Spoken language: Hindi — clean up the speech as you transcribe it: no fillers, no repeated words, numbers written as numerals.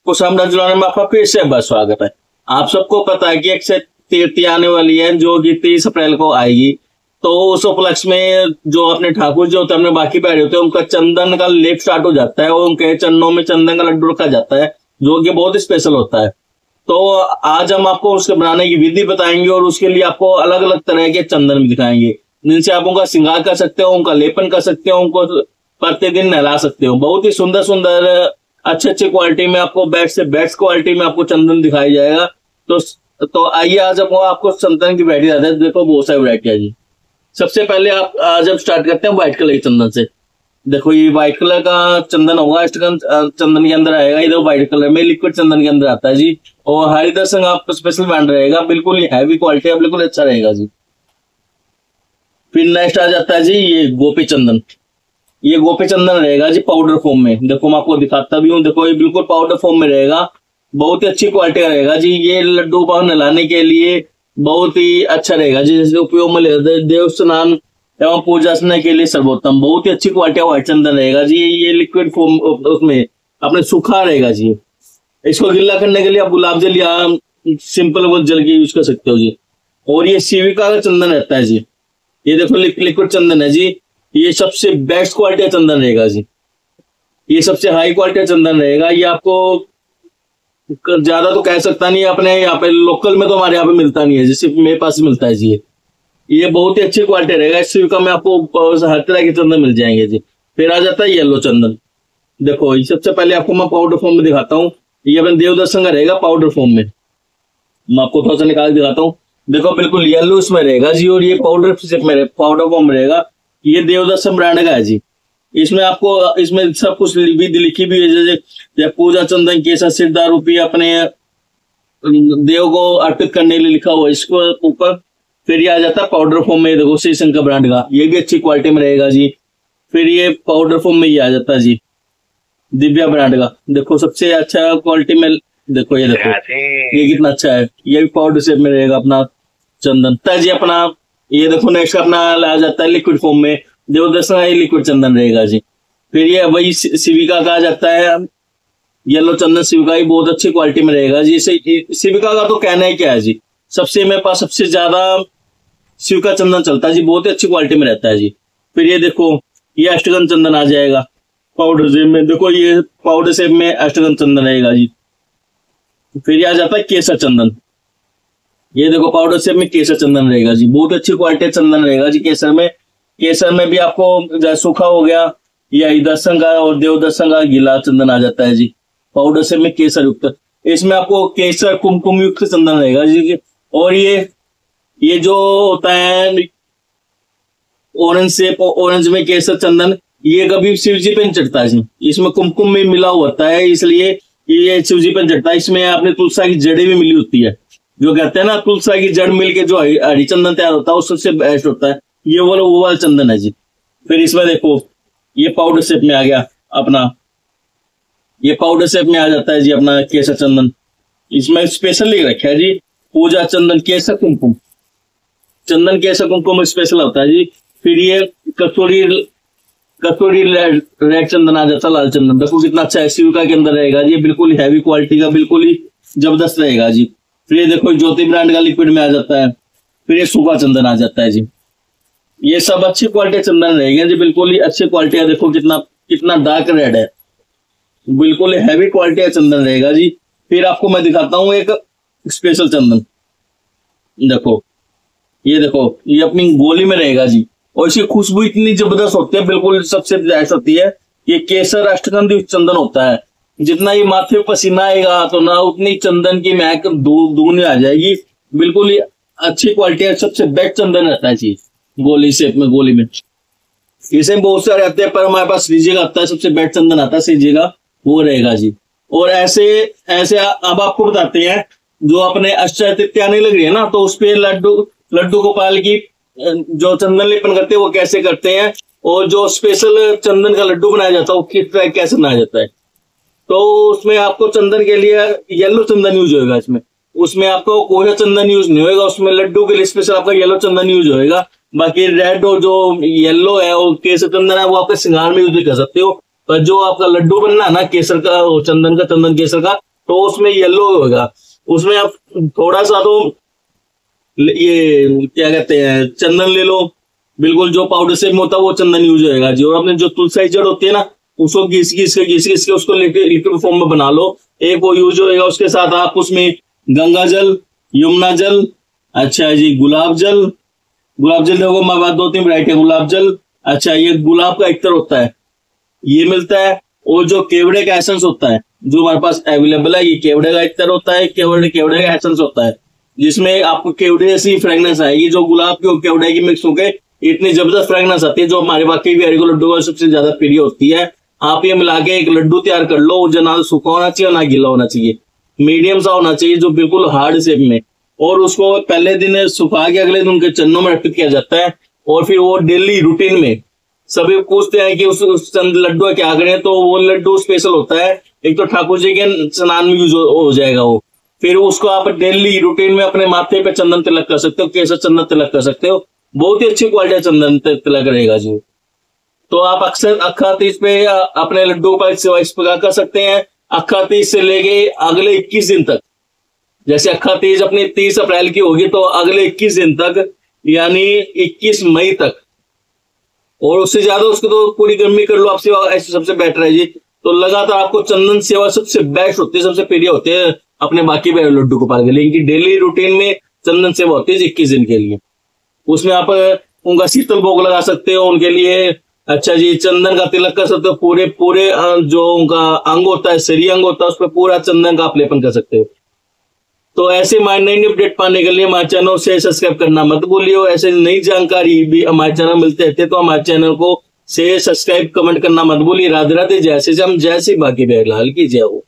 कुशामरा जुलाने में आपका फिर से एक बार स्वागत है। आप सबको पता है कि अक्षय तृतीया आने वाली है, जो कि 30 अप्रैल को आएगी। तो उस उपलक्ष्य में जो अपने ठाकुर जी होते हैं, अपने बाकी पैरे होते हैं, उनका चंदन का लेप स्टार्ट हो जाता है और उनके चरणों में चंदन का लड्डू रखा जाता है, जो कि बहुत स्पेशल होता है। तो आज हम आपको उसके बनाने की विधि बताएंगे और उसके लिए आपको अलग अलग तरह के चंदन भी दिखाएंगे, जिनसे आप उनका श्रृंगार कर सकते हो, उनका लेपन कर सकते हो, उनको प्रतिदिन नहला सकते हो। बहुत ही सुंदर सुंदर अच्छे क्वालिटी में आपको बेस्ट से बेस्ट क्वालिटी में आपको चंदन दिखाया जाएगा। तो आइए आज हम आपको चंदन की वैरायटी आते हैं। देखो बहुत सारी वैरायटी है जी। सबसे पहले आप आज हम स्टार्ट करते हैं व्हाइट कलर के चंदन से। देखो ये व्हाइट कलर का चंदन होगा, अष्टगंध चंदन के अंदर आएगा। इधर व्हाइट कलर में लिक्विड चंदन के अंदर आता है जी। और हरिदर्शन आपका स्पेशल ब्रांड रहेगा, बिल्कुल हैवी क्वालिटी है, बिल्कुल अच्छा रहेगा जी। फिर नेक्स्ट आ जाता है जी ये गोपी चंदन। ये गोपी चंदन रहेगा जी पाउडर फॉर्म में। देखो मैं आपको दिखाता भी हूँ, देखो ये बिल्कुल पाउडर फॉर्म में रहेगा, बहुत ही अच्छी क्वालिटी का रहेगा जी। ये लड्डू पाव नहलाने के लिए बहुत ही अच्छा रहेगा जी, जैसे उपयोग में लेते देव स्नान एवं पूजा अर्चना के लिए सर्वोत्तम, बहुत ही अच्छी क्वालिटी का व्हाइट चंदन रहेगा जी। ये लिक्विड फॉर्म उसमें अपने सूखा रहेगा जी। इसको गिल्ला करने के लिए आप गुलाब जल या सिंपल वो जल के यूज कर सकते हो जी। और ये सिविका का चंदन रहता है जी। ये देखो लिक्विड चंदन है जी। ये सबसे बेस्ट क्वालिटी का चंदन रहेगा जी। ये सबसे हाई क्वालिटी का चंदन रहेगा। ये आपको ज्यादा तो कह सकता नहीं, अपने यहाँ पे लोकल में तो हमारे यहाँ पे मिलता नहीं है, जैसे मेरे पास मिलता है जी। ये बहुत ही अच्छी क्वालिटी रहेगा। इस सिविका में आपको हर तरह के चंदन मिल जाएंगे जी। फिर आ जाता है येलो चंदन। देखो सबसे पहले आपको मैं पाउडर फॉर्म में दिखाता हूँ। ये अपने देवदर्शन का रहेगा पाउडर फॉर्म में। मैं आपको थोड़ा सा निकाल दिखाता हूँ। देखो बिल्कुल येलो इसमें रहेगा जी, और ये पाउडर फॉर्म में रहेगा। ये देवदर्शन ब्रांड का है जी। इसमें आपको इसमें सब कुछ विधि लिखी भी है, जैसे पूजा चंदन केसर सिरदार रूपी अपने देव को अर्पित करने के लिए लिखा हुआ है इसको ऊपर। फिर ये आ जाता है पाउडर फॉर्म में, देखो श्री शंकर ब्रांड का, ये भी अच्छी क्वालिटी में रहेगा जी। फिर ये पाउडर फॉर्म में ये आ जाता है जी दिव्या ब्रांड का। देखो सबसे अच्छा क्वालिटी में, देखो ये देखो ये कितना अच्छा है। ये भी पाउडर शेप में रहेगा अपना चंदन जी अपना। ये देखो नेक्स्ट अपना आ जाता है लिक्विड फॉर्म में, देवदर्शन ये लिक्विड चंदन रहेगा जी। फिर ये वही सिविका का आ जाता है येलो चंदन। सिविका ही बहुत अच्छी क्वालिटी में रहेगा जी। सिविका का तो कहना ही क्या है जी, मेरे पास सबसे ज्यादा सिविका चंदन चलता है जी, बहुत ही अच्छी क्वालिटी में रहता है जी। फिर ये देखो ये अष्टगंध चंदन आ जाएगा पाउडर शेप में। देखो ये पाउडर शेप में अष्टगंध चंदन रहेगा जी। फिर ये आ जाता है केसर चंदन। ये देखो पाउडर शेप में केसर चंदन रहेगा जी, बहुत अच्छी क्वालिटी चंदन रहेगा जी। केसर में भी आपको सूखा हो गया, या दर्शन का और देवदर्शन का गीला चंदन आ जाता है जी, पाउडर शेप में केसर युक्त। इसमें आपको केसर कुमकुम युक्त चंदन रहेगा जी। और ये जो होता है ऑरेंज में केसर चंदन, ये कभी शिव जी पे नहीं चढ़ता है जी, इसमें कुमकुम में मिला हुआ होता है, इसलिए ये शिव जी पे चढ़ता है। इसमें आपने तुलसा की जड़ें भी मिली होती है, जो कहते हैं ना तुलसा की जड़ मिलके जो हरिचंदन तैयार होता है, उससे बेस्ट होता है। ये वो वाला चंदन है जी। फिर इसमें देखो ये पाउडर शेप में आ गया अपना, ये पाउडर शेप में आ जाता है जी अपना केसर चंदन। इसमें स्पेशल लिख रखा है जी पूजा चंदन केसर कुमकुम। चंदन केसर कुमकुम स्पेशल होता है जी। फिर ये कस्तूरी रेड चंदन आ जाता है, लाल चंदन। देखो कितना अच्छा है, सिविका के अंदर रहेगा जी, बिल्कुल हैवी क्वालिटी का, बिल्कुल ही जबरदस्त रहेगा जी। फिर ये देखो ज्योति ब्रांड का लिक्विड में आ जाता है। फिर ये सूखा चंदन आ जाता है जी। ये सब अच्छी क्वालिटी चंदन रहेंगे जी, बिल्कुल ही अच्छी क्वालिटी है। देखो कितना डार्क रेड है, बिल्कुल हैवी क्वालिटी का चंदन रहेगा जी। फिर आपको मैं दिखाता हूँ एक स्पेशल चंदन। देखो ये अपनी गोली में रहेगा जी, और इसकी खुशबू इतनी जबरदस्त होती है, बिल्कुल सबसे बेस्ट होती है। ये केसर अष्टगंध चंदन होता है। जितना ये माथे पर पसीना आएगा तो ना उतनी चंदन की महक दूनी आ जाएगी, बिल्कुल ही अच्छी क्वालिटी है। सबसे बेस्ट चंदन रहता है जी गोली में। इसे बहुत सारे आते हैं, पर हमारे पास श्रीजी का आता है, सबसे बेस्ट चंदन आता है श्रीजी का, वो रहेगा जी। और ऐसे अब आपको बताते हैं, जो अपने अक्षय तृतीया आने लग रही है ना, तो उस पे लड्डू गोपाल की जो चंदन लेपन करते हैं वो कैसे करते हैं, और जो स्पेशल चंदन का लड्डू बनाया जाता है वो किस तरह कैसे बनाया जाता है। तो उसमें आपको चंदन के लिए येलो चंदन यूज होगा, उसमें आपको कोई चंदन यूज नहीं होगा। उसमें लड्डू के लिए स्पेशल आपका येलो चंदन यूज होगा। बाकी रेड और जो येलो है और केसर चंदन है वो आपके श्रृंगार में यूज कर सकते हो। पर जो आपका लड्डू बनना है ना केसर का और चंदन केसर का, तो उसमें येलो होगा। उसमें आप थोड़ा सा तो ये क्या कहते हैं चंदन ले लो, बिल्कुल जो पाउडर शेप में होता है वो चंदन यूज होएगा जी। और अपने जो तुलसी जड़ होती है ना, उसको घिस घिस के उसको लिक्विड फॉर्म में बना लो, एक वो यूज होएगा। उसके साथ आप उसमें गंगा जल, यमुना जल, अच्छा जी गुलाब जल देखो हमारे पास 2-3 वैरायटी है गुलाब जल। अच्छा ये गुलाब का इत्र होता है, ये मिलता है। और जो केवड़े का एसेंस होता है जो हमारे पास अवेलेबल है, ये केवड़े का इत्र होता है, केवड़े का एसेंस होता है, जिसमें आपको केवड़े जैसी फ्रेगनेंस आएगी। जो गुलाब के और केवड़े की मिक्स होकर इतनी जबरदस्त फ्रेगनेंस आती है, जो हमारे बाकी भी को लड्डू का सबसे ज्यादा प्रिय होती है। आप ये मिला के एक लड्डू तैयार कर लो, जो ना सूखा होना चाहिए ना गीला होना चाहिए, मीडियम सा होना चाहिए, जो बिल्कुल हार्ड शेप में। और उसको पहले दिन सुखा के अगले दिन उनके चन्नों में अर्पित किया जाता है। और फिर वो डेली रूटीन में सभी पूछते हैं कि उस लड्डू क्या करें, तो वो लड्डू स्पेशल होता है। एक तो ठाकुर जी के स्नान में यूज हो जाएगा वो, फिर उसको आप डेली रूटीन में अपने माथे पे चंदन तिलक कर सकते हो, केसर चंदन तिलक कर सकते हो, बहुत ही अच्छी क्वालिटी चंदन तिलक रहेगा जी। तो आप अक्सर अखा तीज पे अपने लड्डू का सेवा इस प्रकार कर सकते हैं। अखा तीज से लेके अगले 21 दिन तक, जैसे अखा तीज अपनी 30 अप्रैल की होगी, तो अगले 21 दिन तक यानी 21 मई तक, और उससे ज्यादा उसको तो पूरी गर्मी कर लो आप सेवा, ऐसे सबसे बेटर है जी। तो लगातार आपको चंदन सेवा सबसे बेस्ट होती है, सबसे प्रिय होती है अपने बाकी लड्डू गोपाल के लिए। इनकी डेली रूटीन में चंदन सेवा होती है 21 दिन के लिए। उसमें आप उनका शीतल भोग लगा सकते हो उनके लिए, अच्छा जी चंदन का तिलक कर सकते हो, पूरे पूरे जो उनका अंग होता है, शरीर अंग होता है, उस पर पूरा चंदन का आप लेपन कर सकते हो। तो ऐसे हमारे नई अपडेट पाने के लिए हमारे चैनल से सब्सक्राइब करना मत भूलिए। ऐसे नई जानकारी भी हमारे चैनल मिलते रहते, तो हमारे चैनल को से सब्सक्राइब कमेंट करना मत भूलिए। राधे राधे, जैसे हम जैसे बाकी बेलाल की जय हो।